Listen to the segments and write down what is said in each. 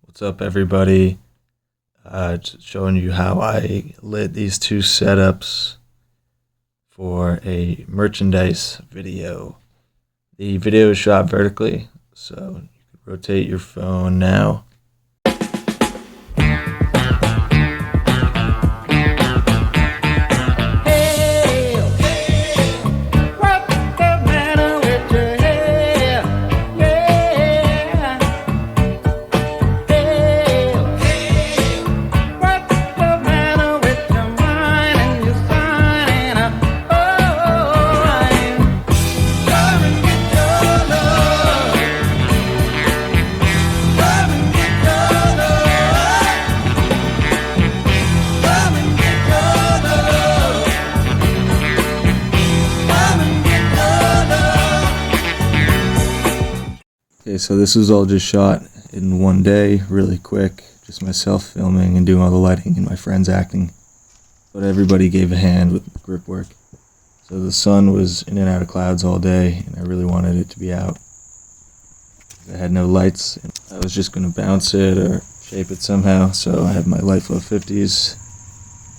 What's up, everybody? Just showing you how I lit these two setups for a merchandise video. The video is shot vertically, so you can rotate your phone now. Okay, so this was all just shot in one day, really quick. Just myself filming and doing all the lighting and my friends acting. But everybody gave a hand with the grip work. So the sun was in and out of clouds all day, and I really wanted it to be out. I had no lights, and I was just going to bounce it or shape it somehow. So I have my Lightflow 50s,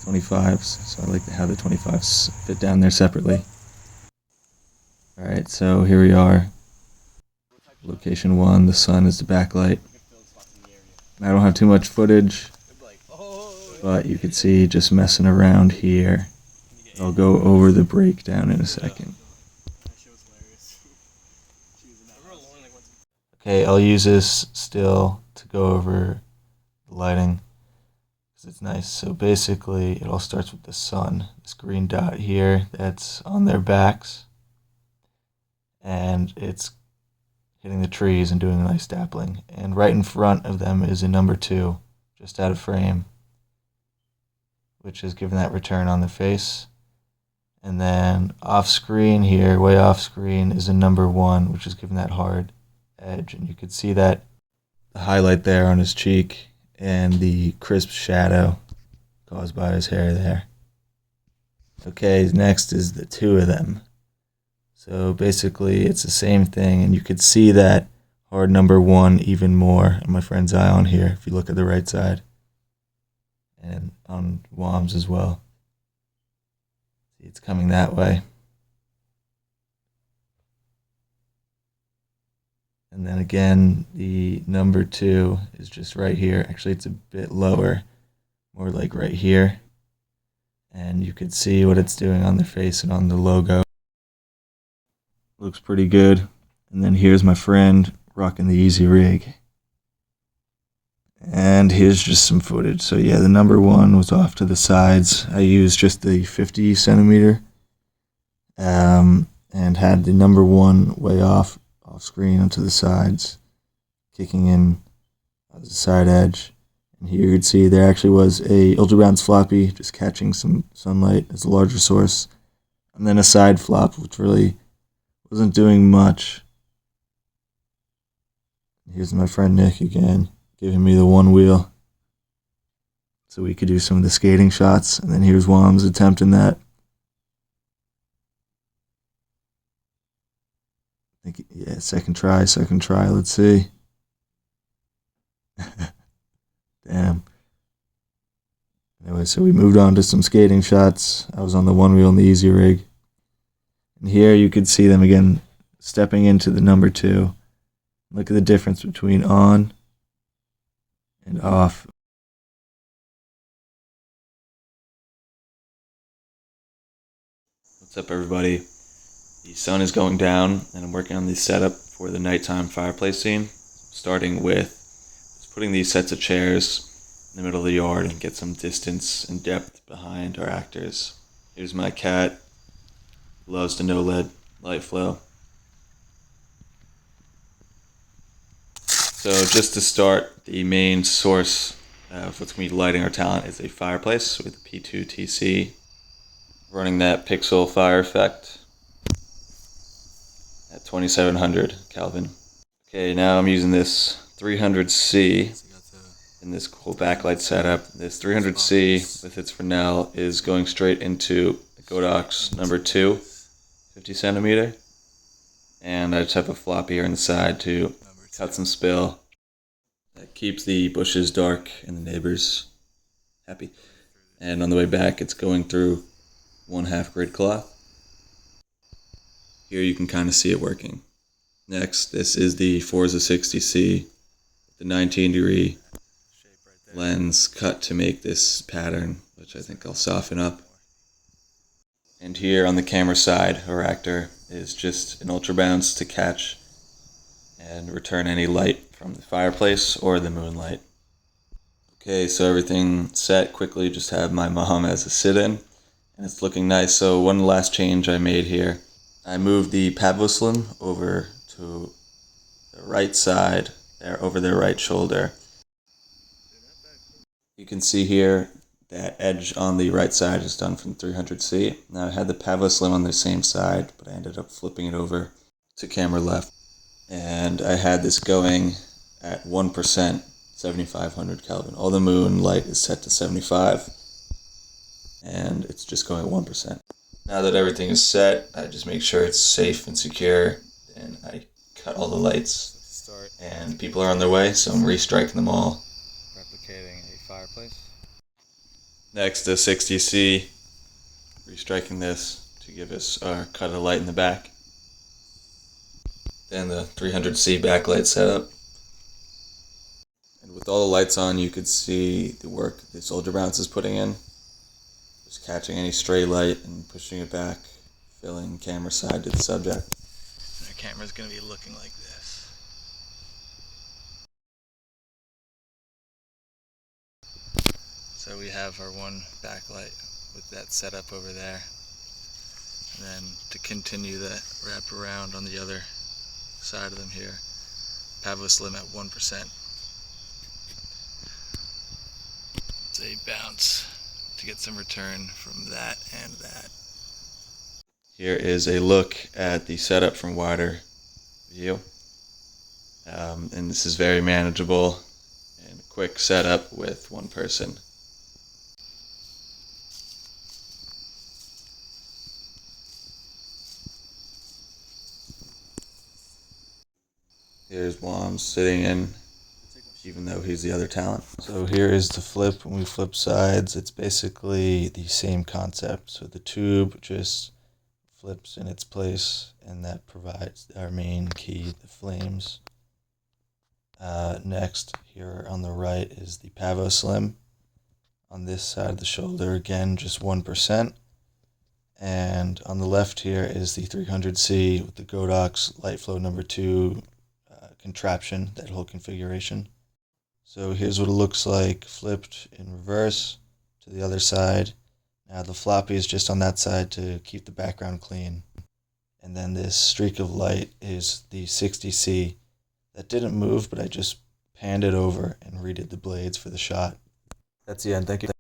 25s. So I like to have the 25s fit down there separately. Alright, so here we are. Location 1, the sun is the backlight. I don't have too much footage, but you can see just messing around here. I'll go over the breakdown in a second. Okay, I'll use this still to go over the lighting, because it's nice. So basically, it all starts with the sun, this green dot here that's on their backs, and it's hitting the trees and doing a nice dappling. And right in front of them is a number 2, just out of frame, which is giving that return on the face. And then off screen here, way off screen, is a number 1, which is giving that hard edge. And you could see that the highlight there on his cheek and the crisp shadow caused by his hair there. Okay, next is the 2 of them. So basically it's the same thing, and you could see that hard number 1 even more on my friend's eye on here if you look at the right side, and on Wom's as well. See, it's coming that way. And then again, the number 2 is just right here. Actually, it's a bit lower, more like right here. And you could see what it's doing on the face and on the logo. Looks pretty good. And then here's my friend rocking the Easy Rig. And here's just some footage. So yeah, the number 1 was off to the sides. I used just the 50 centimeter and had the number 1 way off screen onto the sides, kicking in the side edge. And here you could see there actually was a ultra bounce floppy just catching some sunlight as a larger source, and then a side flop which really wasn't doing much. Here's my friend Nick again, giving me the 1 wheel so we could do some of the skating shots. And then here's Wom's attempting that. I think, yeah, second try, let's see. Damn. Anyway, so we moved on to some skating shots. I was on the 1 wheel in the Easy Rig. And here you could see them again stepping into the number 2. Look at the difference between on and off. What's up, everybody? The sun is going down, and I'm working on the setup for the nighttime fireplace scene. Starting with just putting these sets of chairs in the middle of the yard and get some distance and depth behind our actors. Here's my cat. Loves the no-lead Lightflow. So just to start, the main source of what's going to be lighting our talent is a fireplace with P2TC, running that pixel fire effect at 2700 Kelvin. Okay, now I'm using this 300C in this cool backlight setup. This 300C with its Fresnel is going straight into Godox number 2. 50 centimeter, and I just have a floppy here on the side to cut some spill. That keeps the bushes dark and the neighbors happy. And on the way back, it's going through 1/2 grid cloth. Here you can kind of see it working. Next, this is the Forza 60C, the 19-degree lens cut to make this pattern, which I think I'll soften up. And here on the camera side, Aractor is just an ultra bounce to catch and return any light from the fireplace or the moonlight. Okay, so everything set quickly, just have my mom as a sit-in, and it's looking nice. So one last change I made here, I moved the Pavoslim over to the right side, there over their right shoulder. You can see here that edge on the right side is done from 300C. Now I had the Pavoslim on the same side, but I ended up flipping it over to camera left. And I had this going at 1%, 7500 Kelvin. All the moon light is set to 75, and it's just going at 1%. Now that everything is set, I just make sure it's safe and secure, and I cut all the lights. And people are on their way, so I'm restriking them all. Replicating a fireplace. Next, the 60C, restriking this to give us our cut of light in the back. Then the 300C backlight setup. And with all the lights on, you could see the work this Ultra Bounce is putting in. Just catching any stray light and pushing it back, filling camera side to the subject. Our camera's going to be looking like this. So we have our one backlight with that setup over there. And then to continue that wrap around on the other side of them here, Pavoslim at 1%. It's a bounce to get some return from that and that. Here is a look at the setup from wider view. And this is very manageable and quick setup with one person. Here's Wom sitting in, even though he's the other talent. So here is the flip. When we flip sides, it's basically the same concept. So the tube just flips in its place, and that provides our main key, the flames. Next, here on the right is the Pavoslim. On this side of the shoulder, again, just 1%. And on the left here is the 300C with the Godox Light Flow number 2 contraption, that whole configuration. So here's what it looks like flipped in reverse to the other side. Now the floppy is just on that side to keep the background clean. And then this streak of light is the 60C that didn't move, but I just panned it over and redid the blades for the shot. That's the end. Thank you.